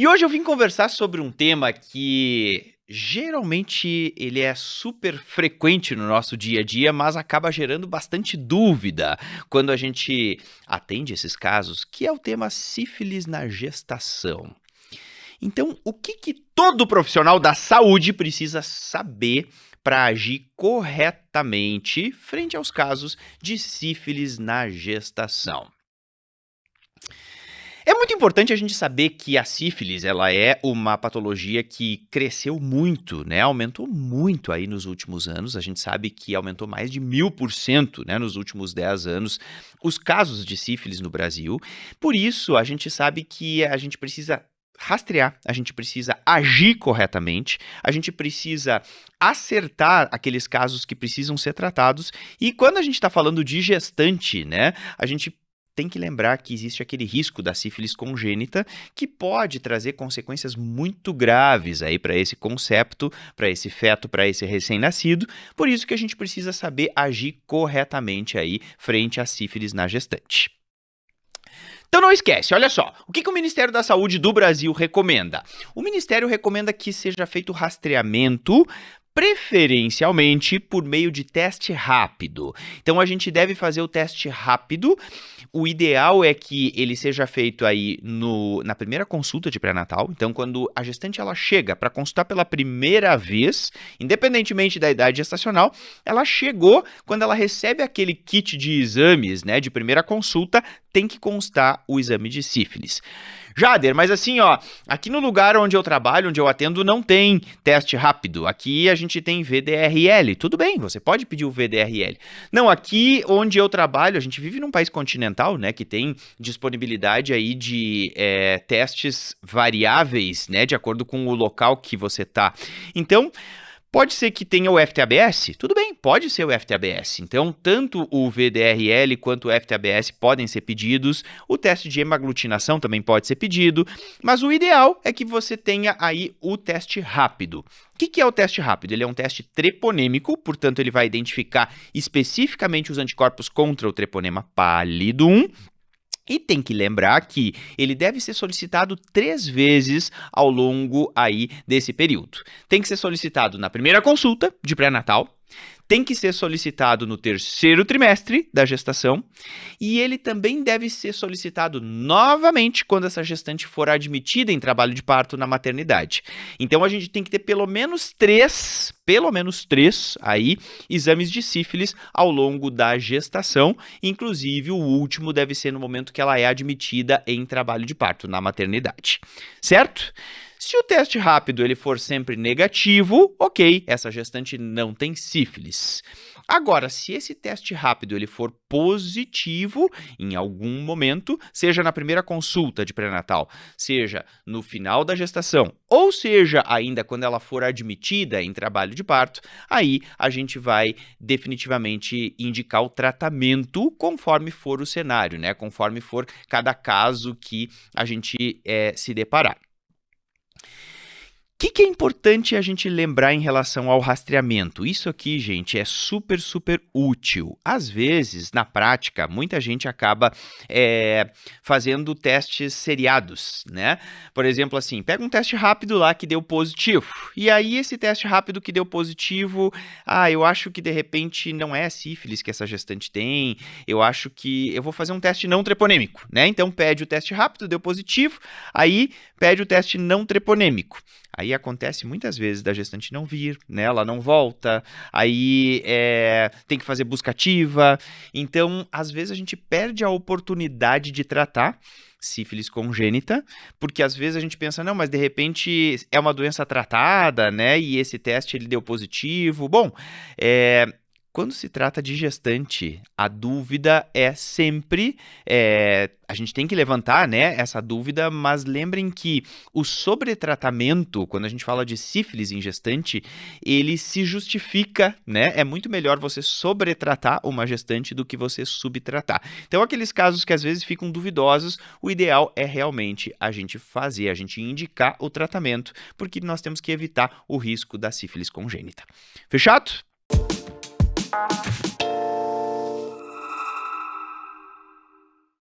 E hoje eu vim conversar sobre um tema que geralmente ele é super frequente no nosso dia a dia, mas acaba gerando bastante dúvida quando a gente atende esses casos, que é o tema sífilis na gestação. Então, o que todo profissional da saúde precisa saber para agir corretamente frente aos casos de sífilis na gestação? É muito importante a gente saber que a sífilis, ela é uma patologia que cresceu muito, né, aumentou muito aí nos últimos anos, a gente sabe que aumentou mais de 1000%, né, nos últimos 10 anos, os casos de sífilis no Brasil. Por isso, a gente sabe que a gente precisa rastrear, a gente precisa agir corretamente, a gente precisa acertar aqueles casos que precisam ser tratados, e quando a gente está falando de gestante, né, a gente tem que lembrar que existe aquele risco da sífilis congênita que pode trazer consequências muito graves aí para esse concepto, para esse feto, para esse recém-nascido. Por isso que a gente precisa saber agir corretamente aí frente à sífilis na gestante. Então não esquece, olha só, o que o Ministério da Saúde do Brasil recomenda? O Ministério recomenda que seja feito rastreamento, preferencialmente por meio de teste rápido. Então a gente deve fazer o teste rápido. O ideal é que ele seja feito aí na primeira consulta de pré-natal. Então, quando a gestante ela chega para consultar pela primeira vez, independentemente da idade gestacional, ela chegou, quando ela recebe aquele kit de exames, né, de primeira consulta, tem que constar o exame de sífilis. Jader, mas assim, ó, aqui no lugar onde eu trabalho, onde eu atendo, não tem teste rápido. Aqui a gente tem VDRL. Tudo bem, você pode pedir o VDRL. Não, aqui onde eu trabalho, a gente vive num país continental, né, que tem disponibilidade aí de testes variáveis, né, de acordo com o local que você tá. Então, pode ser que tenha o FTABS? Tudo bem, pode ser o FTABS. Então, tanto o VDRL quanto o FTABS podem ser pedidos, o teste de hemaglutinação também pode ser pedido, mas o ideal é que você tenha aí o teste rápido. O que é o teste rápido? Ele é um teste treponêmico, portanto, ele vai identificar especificamente os anticorpos contra o treponema pálido 1. E tem que lembrar que ele deve ser solicitado 3 vezes ao longo aí desse período. Tem que ser solicitado na primeira consulta de pré-natal, tem que ser solicitado no 3º trimestre da gestação e ele também deve ser solicitado novamente quando essa gestante for admitida em trabalho de parto na maternidade. Então a gente tem que ter pelo menos três aí exames de sífilis ao longo da gestação, inclusive o último deve ser no momento que ela é admitida em trabalho de parto na maternidade, certo? Se o teste rápido ele for sempre negativo, ok, essa gestante não tem sífilis. Agora, se esse teste rápido ele for positivo em algum momento, seja na primeira consulta de pré-natal, seja no final da gestação, ou seja ainda quando ela for admitida em trabalho de parto, aí a gente vai definitivamente indicar o tratamento conforme for o cenário, né? Conforme for cada caso que a gente se deparar. O que é importante a gente lembrar em relação ao rastreamento? Isso aqui, gente, é super, super útil. Às vezes, na prática, muita gente acaba fazendo testes seriados, né? Por exemplo, assim, pega um teste rápido lá que deu positivo. E aí, esse teste rápido que deu positivo, eu acho que de repente não é sífilis que essa gestante tem, eu acho que eu vou fazer um teste não treponêmico, né? Então, pede o teste rápido, deu positivo, aí pede o teste não treponêmico. Aí acontece muitas vezes da gestante não vir, né? Ela não volta, aí tem que fazer busca ativa. Então, às vezes a gente perde a oportunidade de tratar sífilis congênita, porque às vezes a gente pensa, não, mas de repente é uma doença tratada, né? E esse teste ele deu positivo. Bom, quando se trata de gestante, a dúvida é sempre, a gente tem que levantar, né, essa dúvida, mas lembrem que o sobretratamento, quando a gente fala de sífilis em gestante, ele se justifica, né, é muito melhor você sobretratar uma gestante do que você subtratar. Então, aqueles casos que às vezes ficam duvidosos, o ideal é realmente a gente indicar o tratamento, porque nós temos que evitar o risco da sífilis congênita. Fechado?